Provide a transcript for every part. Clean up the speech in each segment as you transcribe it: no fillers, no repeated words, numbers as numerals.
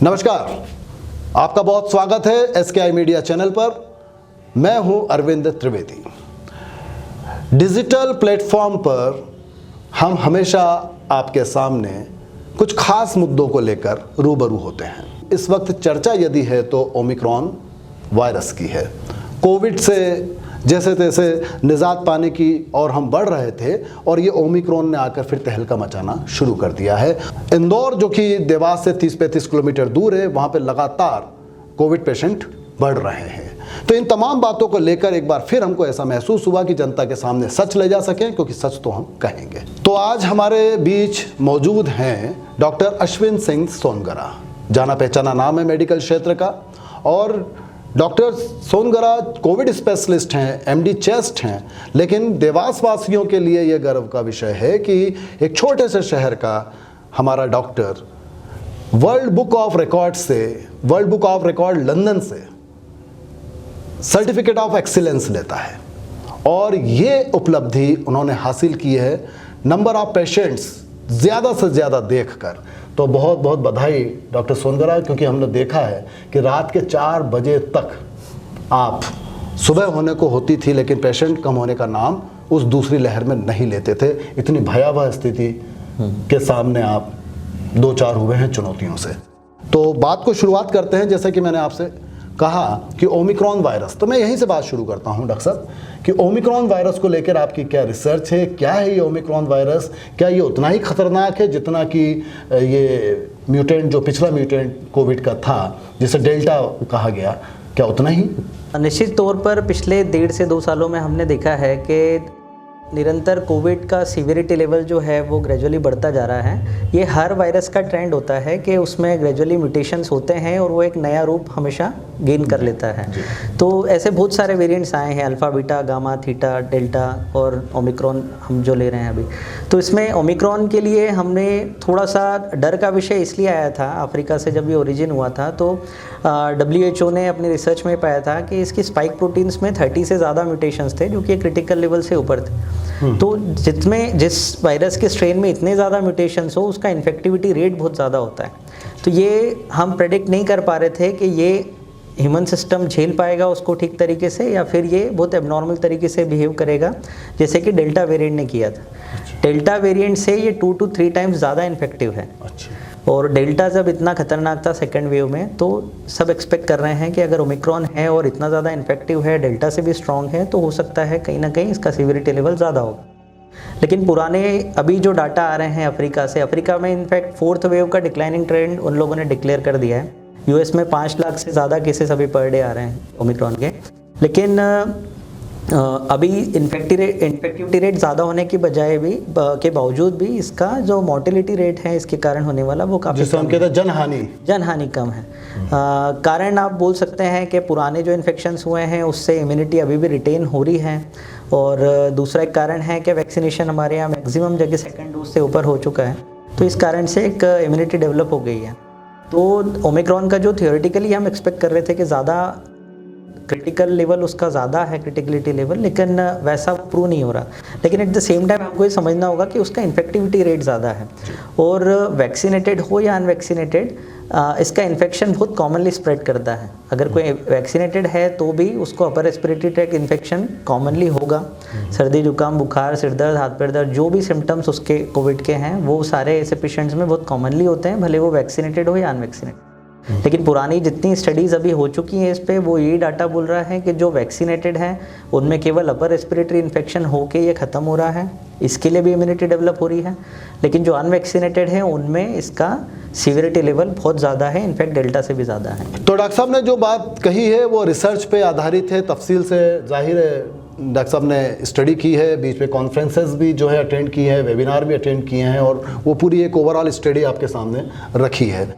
नमस्कार, आपका बहुत स्वागत है एसकेआई मीडिया चैनल पर। मैं हूं अरविंद त्रिवेदी। डिजिटल प्लेटफॉर्म पर हम हमेशा आपके सामने कुछ खास मुद्दों को लेकर रूबरू होते हैं। इस वक्त चर्चा यदि है तो ओमिक्रॉन वायरस की है। कोविड से जैसे तैसे निजात पाने की और हम बढ़ रहे थे और ये ओमिक्रॉन ने आकर फिर तहलका मचाना शुरू कर दिया है। इंदौर जो कि देवास से 30-35 किलोमीटर दूर है, वहाँ पे लगातार कोविड पेशेंट बढ़ रहे हैं। तो इन तमाम बातों को लेकर एक बार फिर हमको ऐसा महसूस हुआ कि जनता के सामने सच ले जा सकें, क्योंकि सच तो हम कहेंगे। तो आज हमारे बीच मौजूद हैं डॉक्टर अश्विन सिंह सोनगरा। जाना पहचाना नाम है मेडिकल क्षेत्र का, और डॉक्टर सोनगरा कोविड स्पेशलिस्ट हैं, एमडी चेस्ट हैं। लेकिन देवास वासियों के लिए यह गर्व का विषय है कि एक छोटे से शहर का हमारा doctor world book of record London से सर्टिफिकेट ऑफ एक्सीलेंस लेता है, और ये उपलब्धि उन्होंने हासिल की है नंबर ऑफ पेशेंट्स ज़्यादा से ज़्यादा देखकर। तो बहुत बहुत बधाई डॉक्टर सोनगरा, क्योंकि हमने देखा है कि रात के 4 बजे तक आप सुबह होने को होती थी, लेकिन पेशेंट कम होने का नाम उस दूसरी लहर में नहीं लेते थे। इतनी भयावह स्थिति के सामने आप 2-4 हुए हैं चुनौतियों से। तो बात को शुरुआत करते हैं। जैसे कि मैंने आपसे कहा कि ओमिक्रॉन वायरस, तो मैं यहीं से बात शुरू करता हूं डॉक्टर साहब कि ओमिक्रॉन वायरस को लेकर आपकी क्या रिसर्च है, क्या है ये ओमिक्रॉन वायरस? क्या ये उतना ही खतरनाक है जितना कि ये म्यूटेंट, जो पिछला म्यूटेंट कोविड का था जिसे डेल्टा कहा गया, क्या उतना ही? निश्चित तौर पर पिछले 1.5 से 2 सालों में हमने देखा है कि निरंतर कोविड का सीवियरिटी लेवल जो है वो ग्रेजुअली बढ़ता जा रहा है। ये हर वायरस का ट्रेंड होता है कि उसमें ग्रेजुअली म्यूटेशंस होते हैं और वो एक नया रूप हमेशा गेन कर लेता है। तो ऐसे बहुत सारे वेरिएंट्स आए हैं, alpha, beta, gamma, theta, delta और ओमिक्रॉन हम जो ले रहे हैं अभी। तो इसमें ओमिक्रॉन के लिए हमने थोड़ा सा डर का विषय इसलिए आया था, अफ्रीका से जब ये ओरिजिन हुआ था तो WHO ने अपनी रिसर्च में पाया था कि इसकी स्पाइक प्रोटीन्स में 30 से ज़्यादा म्यूटेशंस थे जो कि क्रिटिकल लेवल से ऊपर थे। तो जिस वायरस के स्ट्रेन में इतने ज़्यादा म्यूटेशंस हो उसका इन्फेक्टिविटी रेट बहुत ज़्यादा होता है। तो ये हम प्रेडिक्ट नहीं कर पा रहे थे कि ये ह्यूमन सिस्टम झेल पाएगा उसको ठीक तरीके से, या फिर ये बहुत एबनॉर्मल तरीके से बिहेव करेगा जैसे कि डेल्टा वेरिएंट ने किया था। डेल्टा वेरिएंट से ये 2 to 3 टाइम्स ज़्यादा इन्फेक्टिव है। और डेल्टा जब इतना खतरनाक था सेकेंड वेव में, तो सब एक्सपेक्ट कर रहे हैं कि अगर ओमिक्रॉन है और इतना ज़्यादा इन्फेक्टिव है, डेल्टा से भी स्ट्रॉन्ग है, तो हो सकता है कहीं ना कहीं इसका सीवियरिटी लेवल ज़्यादा होगा। लेकिन पुराने अभी जो डाटा आ रहे हैं अफ्रीका से, अफ्रीका में इनफैक्ट 4th वेव का डिक्लाइनिंग ट्रेंड उन लोगों ने डिक्लेयर कर दिया है। US में 5 लाख से ज़्यादा केसेस अभी पर डे आ रहे हैं ओमिक्रॉन के। लेकिन अभी इन्फेक्टिविटी रेट ज़्यादा होने की बजाय भी के बावजूद भी इसका जो मोर्टेलिटी रेट है इसके कारण होने वाला वो काफ़ी कम है। जनहानि कम है। कारण आप बोल सकते हैं कि पुराने जो इन्फेक्शंस हुए हैं उससे इम्यूनिटी अभी भी रिटेन हो रही है, और दूसरा एक कारण है कि वैक्सीनेशन हमारे यहाँ मैक्सिमम जगह सेकेंड डोज से ऊपर हो चुका है, तो इस कारण से एक इम्यूनिटी डेवलप हो गई है। तो ओमिक्रॉन का जो थियोरेटिकली हम एक्सपेक्ट कर रहे थे कि ज़्यादा क्रिटिकल लेवल उसका ज़्यादा है, क्रिटिकलिटी लेवल, लेकिन वैसा प्रूव नहीं हो रहा। लेकिन एट द सेम टाइम आपको ये समझना होगा कि उसका इन्फेक्टिविटी रेट ज़्यादा है, और वैक्सीनेटेड हो या अनवैक्सीनेटेड इसका इन्फेक्शन बहुत कॉमनली स्प्रेड करता है। अगर कोई वैक्सीनेटेड है तो भी उसको upper respiratory tract infection commonly होगा। सर्दी, जुकाम, बुखार, सिर दर्द, हाथ पैर दर्द, जो भी सिम्टम्स उसके कोविड के हैं वो सारे ऐसे पेशेंट्स में बहुत कॉमनली होते हैं, भले वो वैक्सीनेटेड हो या अनवैक्सीनेटेड। लेकिन पुरानी जितनी स्टडीज़ अभी हो चुकी हैं इस पे, वो यही डाटा बोल रहा है कि जो वैक्सीनेटेड हैं उनमें केवल अपर रेस्पिरेटरी इन्फेक्शन होके ये ख़त्म हो रहा है, इसके लिए भी इम्यूनिटी डेवलप हो रही है। लेकिन जो अनवैक्सीनेटेड हैं उनमें इसका सीवियरिटी लेवल बहुत ज़्यादा है, इनफैक्ट डेल्टा से भी ज़्यादा है। तो डॉक्टर साहब ने जो बात कही है वो रिसर्च पे आधारित है, तफसील से जाहिर है डॉक्टर साहब ने स्टडी की है, बीच में कॉन्फ्रेंसेस भी जो है अटेंड किए हैं, वेबिनार भी अटेंड किए हैं, और वो पूरी एक ओवरऑल स्टडी आपके सामने रखी है।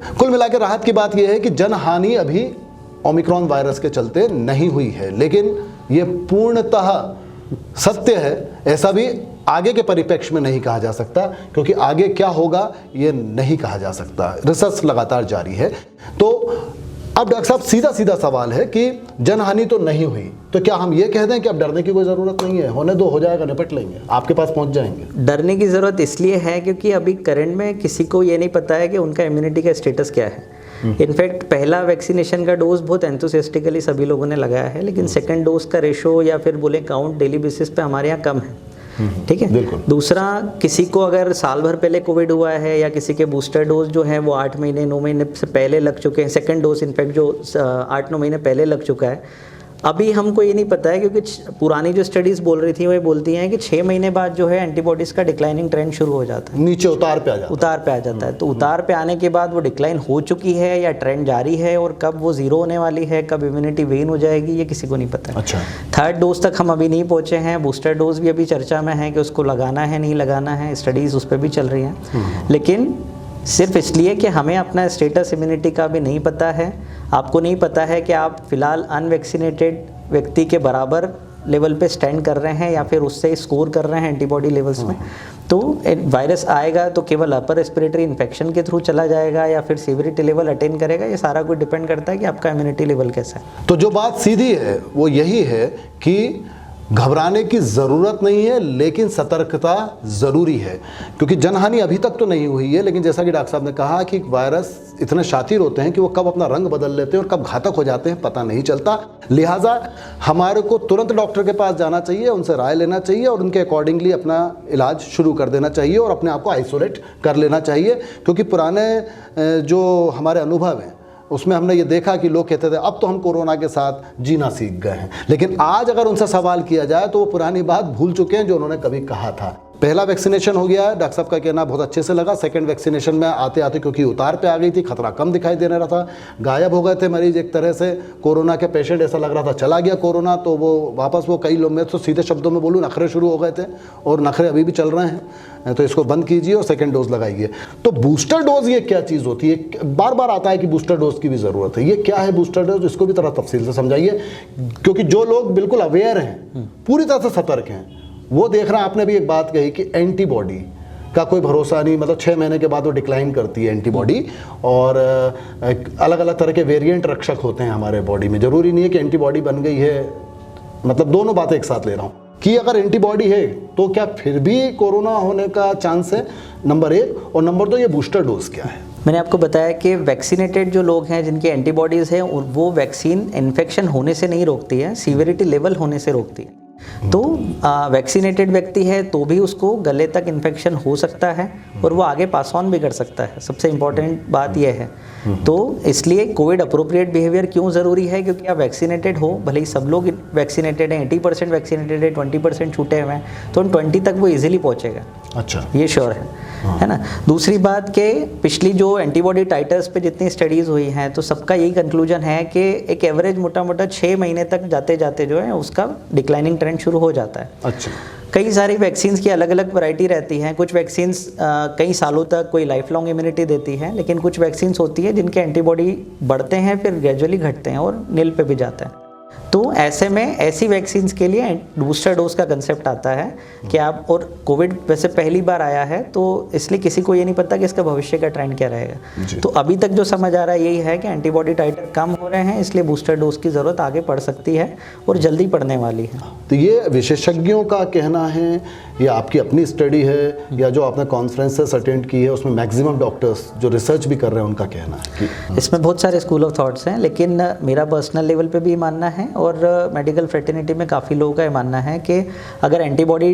कुल मिलाकर राहत की बात यह है कि जनहानि अभी ओमिक्रॉन वायरस के चलते नहीं हुई है, लेकिन ये पूर्णतः सत्य है ऐसा भी आगे के परिप्रेक्ष्य में नहीं कहा जा सकता, क्योंकि आगे क्या होगा ये नहीं कहा जा सकता। रिसर्च लगातार जारी है। तो अब डॉक्टर साहब सीधा सीधा सवाल है कि जनहानि तो नहीं हुई, तो क्या हम ये कह दें कि अब डरने की कोई ज़रूरत नहीं है, होने दो, हो जाएगा, निपट लेंगे, आपके पास पहुंच जाएंगे? डरने की ज़रूरत इसलिए है क्योंकि अभी करंट में किसी को ये नहीं पता है कि उनका इम्यूनिटी का स्टेटस क्या है। इनफैक्ट पहला वैक्सीनेशन का डोज बहुत एंथुसियास्टिकली सभी लोगों ने लगाया है, लेकिन सेकंड डोज का रेशो या फिर बोले काउंट डेली बेसिस पे हमारे यहाँ कम है। ठीक है। दूसरा, किसी को अगर साल भर पहले कोविड हुआ है या किसी के बूस्टर डोज जो है वो 8 महीने 9 महीने से पहले लग चुके हैं, सेकंड डोज इनफैक्ट जो 8-9 महीने पहले लग चुका है, अभी हमको ये नहीं पता है क्योंकि पुरानी जो स्टडीज़ बोल रही थी वो बोलती हैं कि 6 महीने बाद जो है एंटीबॉडीज़ का डिक्लाइनिंग ट्रेंड शुरू हो जाता है, नीचे उतार पे आ जाता है। तो उतार पे आने के बाद वो डिक्लाइन हो चुकी है या ट्रेंड जारी है, और कब वो जीरो होने वाली है, कब इम्यूनिटी वेन हो जाएगी, ये किसी को नहीं पता है। अच्छा। थर्ड डोज तक हम अभी नहीं पहुँचे हैं। बूस्टर डोज भी अभी चर्चा में है कि उसको लगाना है नहीं लगाना है, स्टडीज़ उस पर भी चल रही हैं, लेकिन सिर्फ इसलिए कि हमें अपना स्टेटस इम्यूनिटी का भी नहीं पता है, आपको नहीं पता है कि आप फिलहाल अनवैक्सीनेटेड व्यक्ति के बराबर लेवल पे स्टैंड कर रहे हैं या फिर उससे स्कोर कर रहे हैं एंटीबॉडी लेवल्स में, तो वायरस आएगा तो केवल अपर रेस्पिरेटरी इन्फेक्शन के थ्रू चला जाएगा या फिर सीवियरिटी लेवल अटेन करेगा, ये सारा कुछ डिपेंड करता है कि आपका इम्यूनिटी लेवल कैसा है। तो जो बात सीधी है वो यही है कि घबराने की ज़रूरत नहीं है, लेकिन सतर्कता ज़रूरी है, क्योंकि जनहानि अभी तक तो नहीं हुई है, लेकिन जैसा कि डॉक्टर साहब ने कहा कि वायरस इतने शातिर होते हैं कि वो कब अपना रंग बदल लेते हैं और कब घातक हो जाते हैं पता नहीं चलता। लिहाजा हमारे को तुरंत डॉक्टर के पास जाना चाहिए, उनसे राय लेना चाहिए और उनके अकॉर्डिंगली अपना इलाज शुरू कर देना चाहिए और अपने आप को आइसोलेट कर लेना चाहिए, क्योंकि पुराने जो हमारे अनुभव हैं उसमें हमने ये देखा कि लोग कहते थे अब तो हम कोरोना के साथ जीना सीख गए हैं, लेकिन आज अगर उनसे सवाल किया जाए तो वो पुरानी बात भूल चुके हैं जो उन्होंने कभी कहा था। पहला वैक्सीनेशन हो गया है, डॉक्टर साहब का कहना बहुत अच्छे से लगा। सेकंड वैक्सीनेशन में आते आते क्योंकि उतार पे आ गई थी, खतरा कम दिखाई देने रहा था, गायब हो गए थे मरीज एक तरह से, कोरोना के पेशेंट ऐसा लग रहा था चला गया कोरोना, तो वो वापस वो कई लोग, मैं तो सीधे शब्दों में बोलूँ, नखरे शुरू हो गए थे और नखरे अभी भी चल रहे हैं, तो इसको बंद कीजिए और सेकंड डोज लगाइए। तो बूस्टर डोज ये क्या चीज़ होती है? बार बार आता है कि बूस्टर डोज की भी ज़रूरत है, ये क्या है बूस्टर डोज, इसको भी थोड़ा तफसील से समझाइए, क्योंकि जो लोग बिल्कुल अवेयर हैं, पूरी तरह से सतर्क हैं, वो देख रहे हैं। आपने भी एक बात कही कि एंटीबॉडी का कोई भरोसा नहीं, मतलब 6 महीने के बाद वो डिक्लाइन करती है एंटीबॉडी, और अलग अलग तरह के वेरिएंट रक्षक होते हैं हमारे बॉडी में। ज़रूरी नहीं है कि एंटीबॉडी बन गई है, मतलब दोनों बातें एक साथ ले रहा हूँ कि अगर एंटीबॉडी है तो क्या फिर भी कोरोना होने का चांस है, नंबर 1, और नंबर 2 ये बूस्टर डोज क्या है? मैंने आपको बताया कि वैक्सीनेटेड जो लोग हैं जिनकी एंटीबॉडीज़ हैं वो वैक्सीन इन्फेक्शन होने से नहीं रोकती है, सीवियरिटी लेवल होने से रोकती है। तो वैक्सीनेटेड व्यक्ति है तो भी उसको गले तक इन्फेक्शन हो सकता है और वो आगे पास ऑन भी कर सकता है, सबसे इम्पॉर्टेंट बात यह है। तो इसलिए कोविड अप्रोप्रिएट बिहेवियर क्यों ज़रूरी है, क्योंकि आप वैक्सीनेटेड हो, भले ही सब लोग वैक्सीनेटेड हैं, 80% वैक्सीनेटेड है, 20% छूटे हुए हैं, तो 20 तक वो इजीली पहुंचेगा। अच्छा, ये श्योर है ना। दूसरी बात कि पिछली जो एंटीबॉडी टाइटर्स पे जितनी स्टडीज़ हुई हैं तो सबका यही कंक्लूजन है कि एक एवरेज मोटा मोटा 6 महीने तक जाते जाते जो है उसका डिक्लाइनिंग ट्रेंड शुरू हो जाता है। अच्छा। कई सारी वैक्सीन्स की अलग अलग वैरायटी रहती हैं, कुछ वैक्सीन्स कई सालों तक कोई लाइफ लॉन्ग इम्यूनिटी देती है, लेकिन कुछ वैक्सीन्स होती है जिनके एंटीबॉडी बढ़ते हैं फिर ग्रेजुअली घटते हैं और नील पे भी जाता है। तो ऐसे में ऐसी वैक्सीन्स के लिए बूस्टर डोज का कंसेप्ट आता है कि आप, और कोविड वैसे पहली बार आया है तो इसलिए किसी को ये नहीं पता कि इसका भविष्य का ट्रेंड क्या रहेगा। तो अभी तक जो समझ आ रहा है यही है कि एंटीबॉडी टाइटर कम हो रहे हैं, इसलिए बूस्टर डोज की ज़रूरत आगे पड़ सकती है और जल्दी पड़ने वाली है। तो ये विशेषज्ञों का कहना है या आपकी अपनी स्टडी है या जो आपने कॉन्फ्रेंसेस अटेंड की है उसमें मैक्सिमम डॉक्टर्स जो रिसर्च भी कर रहे हैं उनका कहना है कि इसमें बहुत सारे स्कूल ऑफ थॉट्स हैं, लेकिन मेरा पर्सनल लेवल पे भी मानना है और मेडिकल फ्रेटर्निटी में काफ़ी लोगों का ये मानना है कि अगर एंटीबॉडी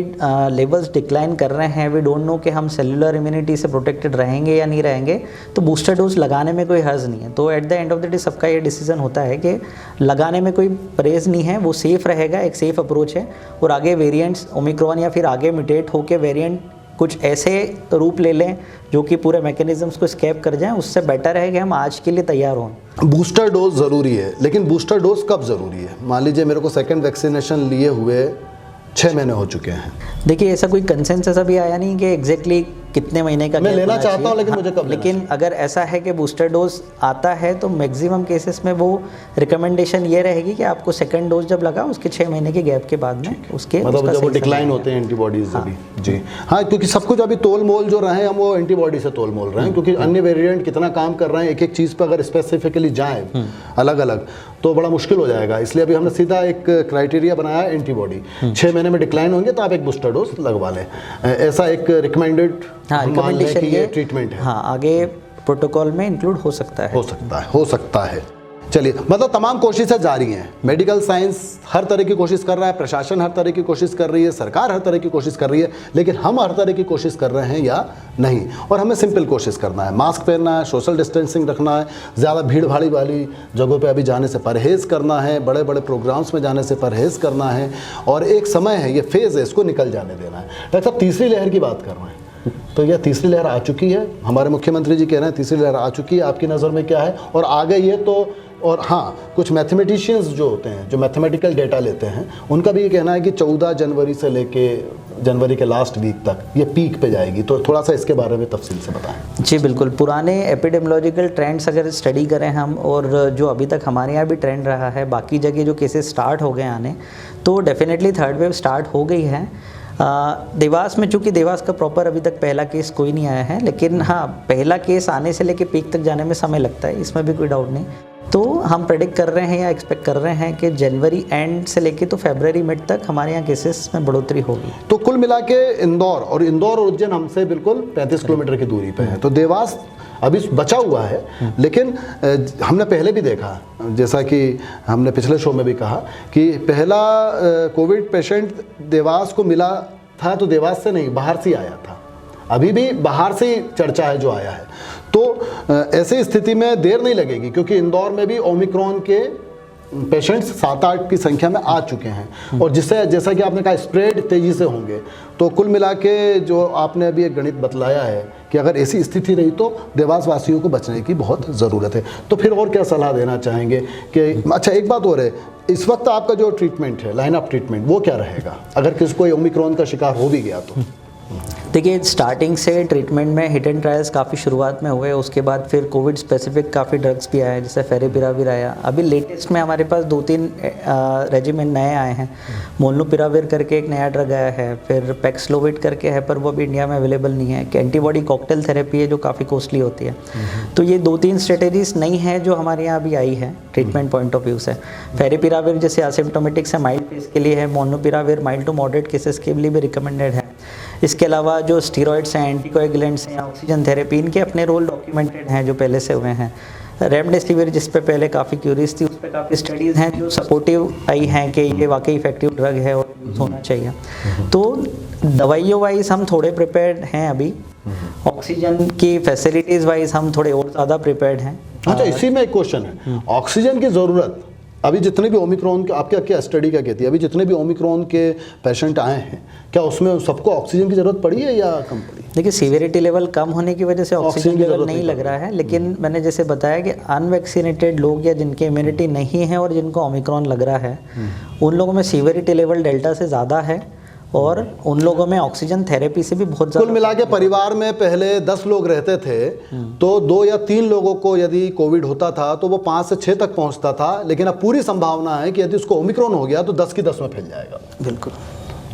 लेवल्स डिक्लाइन कर रहे हैं, वी डोंट नो कि हम सेलुलर इम्यूनिटी से प्रोटेक्टेड रहेंगे या नहीं रहेंगे, तो बूस्टर डोज लगाने में कोई हर्ज नहीं है। तो at the end of the day सबका ये डिसीजन होता है कि लगाने में कोई परहेज़ नहीं है, वो सेफ़ रहेगा, एक सेफ़ अप्रोच है। और आगे वेरिएंट्स ओमिक्रॉन या फिर आगे म्यूटेट होकर वेरिएंट कुछ ऐसे रूप ले लें जो कि पूरे मैकेनिज्म्स को स्केप कर जाएं, उससे बेटर है कि हम आज के लिए तैयार हों। बूस्टर डोज ज़रूरी है, लेकिन बूस्टर डोज कब ज़रूरी है? मान लीजिए मेरे को सेकंड वैक्सीनेशन लिए हुए 6 महीने हो चुके हैं। देखिए ऐसा कोई कंसेंसस अभी आया नहीं कि एग्जैक्टली कितने महीने का मैं gap लेना होना चाहता हूं, चाहिए। लेकिन मुझे कब लेना लेकिन अगर ऐसा है कि बूस्टर डोज आता है तो मैक्सिमम केसेस में वो रिकमेंडेशन ये रहेगी कि आपको सेकंड डोज जब लगा उसके 6 महीने के गैप के बाद में उसके मतलब उसका जब वो सही डिक्लाइन समय होते हैं एंटीबॉडीज अभी। जी हाँ, क्योंकि सब कुछ अभी तोल मोल जो रहे हैं हम वो एंटीबॉडी से तोल मोल रहे हैं, क्योंकि अन्य वेरिएंट कितना काम कर रहे हैं, एक एक चीज़ पर अगर स्पेसिफिकली जाएं अलग अलग तो बड़ा मुश्किल हो जाएगा। इसलिए अभी हमने सीधा एक क्राइटेरिया बनाया एंटीबॉडी, 6 महीने में डिक्लाइन होंगे तो आप एक बूस्टर डोज लगवा लें, ऐसा एक रिकमेंडेड हाँ, मान लें रिकमेंडेशन कि ये ट्रीटमेंट है। हाँ, आगे प्रोटोकॉल में इंक्लूड हो सकता है। हो सकता है। चलिए, मतलब तमाम कोशिशें जारी हैं, मेडिकल साइंस हर तरह की कोशिश कर रहा है, प्रशासन हर तरह की कोशिश कर रही है, सरकार हर तरह की कोशिश कर रही है, लेकिन हम हर तरह की कोशिश कर रहे हैं या नहीं? और हमें सिंपल कोशिश करना है, मास्क पहनना है, सोशल डिस्टेंसिंग रखना है, ज़्यादा भीड़ भाड़ी वाली जगहों पे अभी जाने से परहेज़ करना है, बड़े बड़े प्रोग्राम्स में जाने से परहेज़ करना है, और एक समय है, ये फेज़ है, इसको निकल जाने देना है। डॉक्टर साहब, तीसरी लहर की बात कर रहे हैं, तो यह तीसरी लहर आ चुकी है, हमारे मुख्यमंत्री जी कह रहे हैं तीसरी लहर आ चुकी है, आपकी नज़र में क्या है और आ गई है तो? और हाँ, कुछ मैथमेटिशियंस जो होते हैं, जो मैथमेटिकल डेटा लेते हैं, उनका भी ये कहना है कि 14 जनवरी से लेके जनवरी के लास्ट वीक तक ये पीक पे जाएगी, तो थोड़ा सा इसके बारे में तफसील से बताएं। जी बिल्कुल, पुराने एपिडेमियोलॉजिकल ट्रेंड्स अगर स्टडी करें हम, और जो अभी तक हमारे यहाँ भी ट्रेंड रहा है, बाकी जगह जो केसेस स्टार्ट हो गए आने, तो डेफिनेटली थर्ड वेव स्टार्ट हो गई है। देवास में, चूँकि देवास का प्रॉपर अभी तक पहला केस कोई नहीं आया है, लेकिन हाँ, पहला केस आने से लेके पीक तक जाने में समय लगता है, इसमें भी कोई डाउट नहीं। तो हम प्रेडिक्ट कर रहे हैं या एक्सपेक्ट कर रहे हैं कि जनवरी एंड से लेके तो फरवरी मिड तक हमारे यहाँ केसेस में बढ़ोतरी होगी। तो कुल मिला के इंदौर और उज्जैन हमसे बिल्कुल 35 किलोमीटर की दूरी पे है, तो देवास अभी बचा हुआ है। लेकिन हमने पहले भी देखा, जैसा कि हमने पिछले शो में भी कहा, कि पहला कोविड पेशेंट देवास को मिला था तो देवास से नहीं, बाहर से आया था, अभी भी बाहर से ही चर्चा है जो आया है। तो ऐसी स्थिति में देर नहीं लगेगी, क्योंकि इंदौर में भी ओमिक्रॉन के पेशेंट्स 7-8 की संख्या में आ चुके हैं, और जिससे, जैसा कि आपने कहा, स्प्रेड तेज़ी से होंगे। तो कुल मिला के जो आपने अभी एक गणित बतलाया है कि अगर ऐसी स्थिति रही तो देवास वासियों को बचने की बहुत ज़रूरत है। तो फिर और क्या सलाह देना चाहेंगे कि अच्छा, एक बात और है, इस वक्त आपका जो ट्रीटमेंट है, लाइन ऑफ ट्रीटमेंट, वो क्या रहेगा अगर किसी कोई ओमिक्रॉन का शिकार हो भी गया तो? देखिए, स्टार्टिंग से ट्रीटमेंट में हिट एंड ट्रायल्स काफ़ी शुरुआत में हुए, उसके बाद फिर कोविड स्पेसिफिक काफ़ी ड्रग्स भी आए, जैसे फेविपिराविर आया। अभी लेटेस्ट में हमारे पास 2-3 रेजिमेंट नए आए हैं। मोलनुपिराविर करके एक नया ड्रग आया है, फिर पैक्सलोविड करके है, पर वो अभी इंडिया में अवेलेबल नहीं है, कि एंटीबॉडी कॉकटेल थेरेपी है जो काफ़ी कॉस्टली होती है। तो ये 2-3 स्ट्रेटेजीज नई हैं जो हमारे यहाँ अभी आई है ट्रीटमेंट पॉइंट ऑफ व्यू से। फेविपिराविर जैसे एसिम्प्टोमेटिक से माइल्ड केस के लिए है, molnupiravir mild to moderate cases के लिए भी रिकमेंडेड है। इसके अलावा जो स्टीरॉइड्स हैं, एंटीकोएगुलेंट्स हैं, ऑक्सीजन थेरेपी, इनके अपने रोल डॉक्यूमेंटेड हैं जो पहले से हुए हैं। रेमडेसिविर, जिस पे पहले काफ़ी क्यूरियस थी, उस पर काफ़ी स्टडीज़ हैं जो सपोर्टिव आई हैं कि ये वाकई इफेक्टिव ड्रग है और यूज़ होना चाहिए। तो दवाइयों वाइज हम थोड़े प्रिपेयर्ड हैं अभी, ऑक्सीजन की फैसिलिटीज़ वाइज हम थोड़े और ज़्यादा प्रिपेयर्ड हैं। अच्छा, इसी में एक क्वेश्चन है, ऑक्सीजन की ज़रूरत अभी जितने भी ओमिक्रॉन के, आपके क्या स्टडी क्या कहती है, अभी जितने भी ओमिक्रॉन के पेशेंट आए हैं, क्या उसमें सबको ऑक्सीजन की ज़रूरत पड़ी है या कम पड़ी? देखिए, सीवियरिटी लेवल कम होने की वजह से ऑक्सीजन लेवल नहीं लग रहा है, लेकिन मैंने जैसे बताया कि अनवैक्सीनेटेड लोग या जिनकी इम्यूनिटी नहीं है और जिनको ओमिक्रॉन लग रहा है, उन लोगों में सीवियरिटी लेवल डेल्टा से ज़्यादा है, और उन लोगों में ऑक्सीजन थेरेपी से भी बहुत ज़्यादा। कुल मिला के परिवार में पहले 10 लोग रहते थे, तो 2 या 3 लोगों को यदि कोविड होता था तो वो 5 से 6 तक पहुंचता था, लेकिन अब पूरी संभावना है कि यदि उसको ओमिक्रॉन हो गया तो 10 की 10 में फैल जाएगा। बिल्कुल।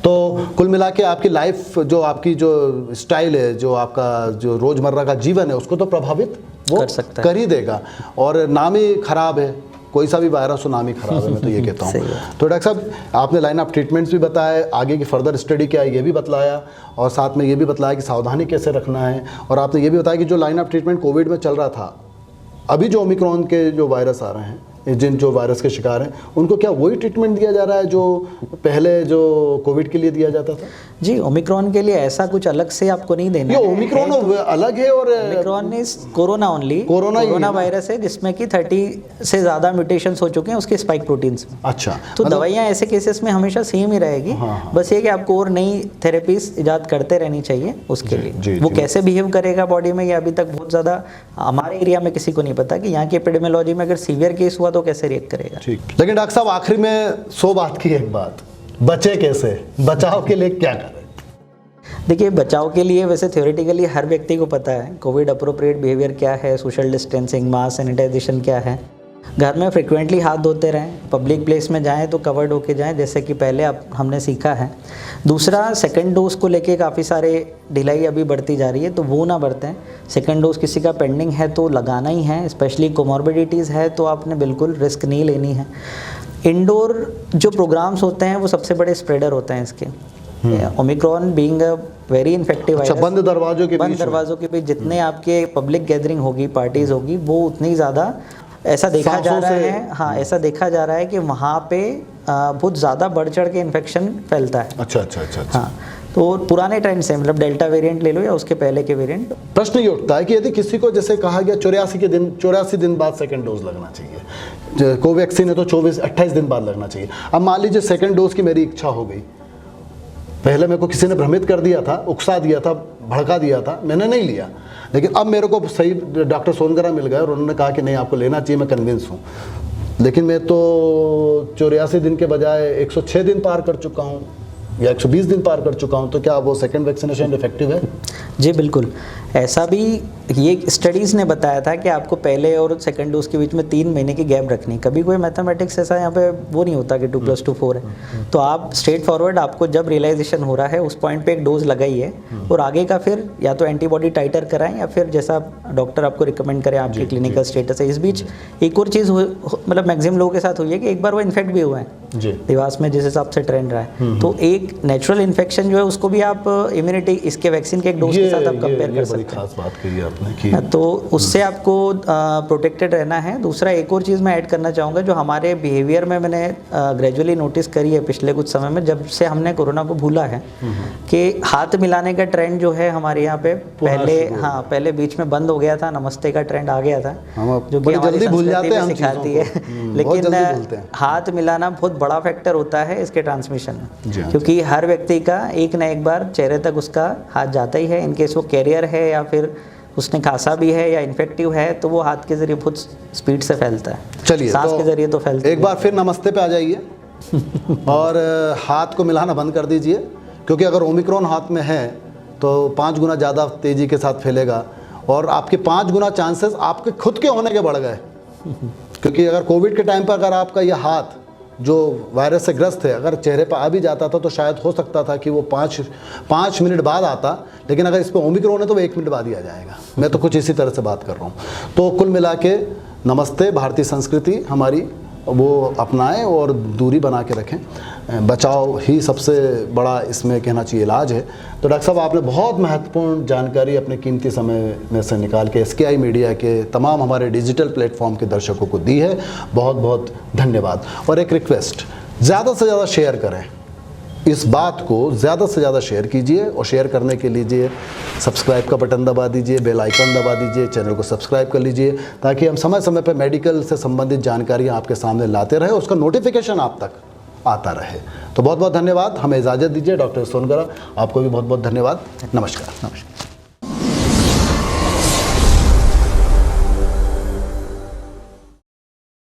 तो कुल मिला के आपकी लाइफ, जो आपकी जो स्टाइल है, जो आपका जो रोज़मर्रा का जीवन है, उसको तो प्रभावित वो कर सकता है, कर ही देगा। और नाम ही खराब है, कोई सा भी वायरस हो, नाम ही खराब है, मैं तो ये कहता हूँ। तो डॉक्टर साहब, आपने लाइन ऑफ ट्रीटमेंट्स भी बताया, आगे की फर्दर स्टडी क्या है ये भी बतलाया, और साथ में ये भी बतलाया कि सावधानी कैसे रखना है, और आपने ये भी बताया कि जो लाइन ऑफ ट्रीटमेंट कोविड में चल रहा था, अभी जो ओमिक्रॉन के जो वायरस आ रहे हैं, जिन जो वायरस के शिकार हैं, उनको क्या वही ट्रीटमेंट दिया जा रहा है जो पहले जो कोविड के लिए दिया जाता था? जी, ओमिक्रॉन के लिए ऐसा कुछ अलग से आपको नहीं देना है। ओमिक्रॉन अलग है, और Omicron is corona only, corona virus है जिसमें कि 30 से ज़्यादा म्यूटेशंस हो चुके हैं उसके स्पाइक प्रोटीन्स में। अच्छा, तो दवाइयाँ ऐसे केसेस में हमेशा सेम ही रहेगी। बस ये कि आपको और नई थेरेपीज इजाद करते रहनी चाहिए उसके लिए। वो कैसे बिहेव करेगा बॉडी में, ये अभी तक बहुत ज़्यादा हमारे एरिया में किसी को नहीं पता कि यहाँ की एपिडेमियोलॉजी में अगर सीवियर केस हुआ तो कैसे रिएक्ट करेगा। ठीक, लेकिन डॉक्टर साहब, आखिरी में 100 बात की एक बात, बचे कैसे, बचाव के लिए क्या करें? देखिए, बचाव के लिए वैसे थ्योरेटिकली हर व्यक्ति को पता है कोविड अप्रोप्रिएट बिहेवियर क्या है, सोशल डिस्टेंसिंग, मास्क, सैनिटाइजेशन क्या है। घर में फ्रिक्वेंटली हाथ धोते रहें, पब्लिक प्लेस में जाएं तो कवर्ड होके जाएं, जैसे कि पहले अब हमने सीखा है। दूसरा, सेकंड डोज को लेके काफ़ी सारे ढिलाई अभी बढ़ती जा रही है, तो वो ना बढ़तें। सेकंड डोज किसी का पेंडिंग है तो लगाना ही है, स्पेशली कोमॉर्बिडिटीज़ है तो आपने बिल्कुल रिस्क नहीं लेनी है। इंडोर जो प्रोग्राम्स होते हैं वो सबसे बड़े स्प्रेडर होते हैं इसके। Omicron being a very infective virus, बंद दरवाजों के बीच जितने आपके पब्लिक गैदरिंग होगी, पार्टीज होगी, वो उतनी ज़्यादा ऐसा देखा जा रहा है। हाँ, ऐसा देखा जा रहा है कि वहाँ पे बहुत ज़्यादा बढ़ चढ़ के इन्फेक्शन फैलता है। अच्छा। हाँ, तो पुराने ट्रेंड से, मतलब डेल्टा वेरिएंट ले लो या उसके पहले के वेरिएंट। प्रश्न ये उठता है कि यदि किसी को जैसे कहा गया 84 दिन बाद सेकंड डोज लगना चाहिए, कोवैक्सीन है तो 28 दिन बाद लगना चाहिए। अब मान लीजिए सेकंड डोज की मेरी इच्छा हो गई, पहले मेरे को किसी ने भ्रमित कर दिया था, उकसा दिया था, भड़का दिया था, मैंने नहीं लिया, लेकिन अब मेरे को सही डॉक्टर सोनगरा मिल गए और उन्होंने कहा कि नहीं आपको लेना चाहिए, मैं कन्विंस हूँ। लेकिन मैं तो 84 दिन के बजाय 106 दिन पार कर चुका हूँ या 120 दिन पार कर चुका हूँ, तो क्या वो सेकंड वैक्सीनेशन इफेक्टिव है? जी बिल्कुल, ऐसा भी ये स्टडीज़ ने बताया था कि आपको पहले और सेकंड डोज के बीच में 3 महीने की गैप रखनी। कभी कोई मैथमेटिक्स ऐसा यहाँ पे वो नहीं होता कि 2 + 2 4 है। तो आप स्ट्रेट फॉरवर्ड, आपको जब रियलाइजेशन हो रहा है उस पॉइंट पे एक डोज लगाइए और आगे का फिर या तो एंटीबॉडी टाइटर कराएं या फिर जैसा डॉक्टर आपको रिकमेंड करें, आपकी क्लिनिकल स्टेटस है। इस बीच एक और चीज़ मतलब मैक्सिमम लोगों के साथ हुई है कि एक बार वो इन्फेक्ट भी हुआ है देवास में, जिस हिसाब से ट्रेंड रहा है। तो एक नेचुरल इन्फेक्शन जो है उसको भी आप इम्यूनिटी इसके वैक्सीन के एक डोज के साथ आप कंपेयर कर सकते हैं। खास बात कही आपने कि तो उससे आपको प्रोटेक्टेड रहना है। दूसरा, एक और चीज़ मैं ऐड करना चाहूँगा जो हमारे बिहेवियर में मैंने ग्रेजुअली नोटिस करी है पिछले कुछ समय में, जब से हमने कोरोना को भूला है, कि हाथ मिलाने का ट्रेंड जो है हमारे यहाँ पे पहले बीच में बंद हो गया था, नमस्ते का ट्रेंड आ गया था, जो कि हमारी संस्कृति में सिखाती है। लेकिन हाथ मिलाना बहुत बड़ा फैक्टर होता है इसके ट्रांसमिशन में, क्योंकि हर व्यक्ति का एक ना एक बार चेहरे तक उसका हाथ जाता ही है। इनकेस वो कैरियर है या फिर उसने खांसा भी है या इन्फेक्टिव है, तो वो हाथ के जरिए बहुत स्पीड से फैलता है। चलिए, सांस के जरिए तो फैलता है। एक बार फिर नमस्ते पे आ जाइए और हाथ को मिलाना बंद कर दीजिए, क्योंकि अगर ओमिक्रॉन हाथ में है तो 5 गुना ज़्यादा तेज़ी के साथ फैलेगा और आपके 5 गुना चांसेस आपके खुद के होने के बढ़ गए। क्योंकि अगर कोविड के टाइम पर अगर आपका यह हाथ जो वायरस से ग्रस्त है अगर चेहरे पर आ भी जाता था तो शायद हो सकता था कि वो 5 मिनट बाद आता, लेकिन अगर इस पर ओमिक्रॉन है तो वो 1 मिनट बाद ही आ जाएगा। मैं तो कुछ इसी तरह से बात कर रहा हूँ। तो कुल मिला के नमस्ते, भारतीय संस्कृति हमारी वो अपनाएं और दूरी बना के रखें। बचाव ही सबसे बड़ा इसमें कहना चाहिए इलाज है। तो डॉक्टर साहब, आपने बहुत महत्वपूर्ण जानकारी अपने कीमती समय में से निकाल के SKI मीडिया के तमाम हमारे डिजिटल प्लेटफॉर्म के दर्शकों को दी है। बहुत बहुत धन्यवाद। और एक रिक्वेस्ट, ज़्यादा से ज़्यादा शेयर करें, इस बात को ज़्यादा से ज़्यादा शेयर कीजिए और शेयर करने के लिए सब्सक्राइब का बटन दबा दीजिए, बेल आइकन दबा दीजिए, चैनल को सब्सक्राइब कर लीजिए, ताकि हम समय समय पर मेडिकल से संबंधित जानकारियाँ आपके सामने लाते रहे, उसका नोटिफिकेशन आप तक आता रहे। तो बहुत बहुत धन्यवाद। हमें इजाज़त दीजिए। डॉक्टर सोनगरा, आपको भी बहुत बहुत धन्यवाद। नमस्कार।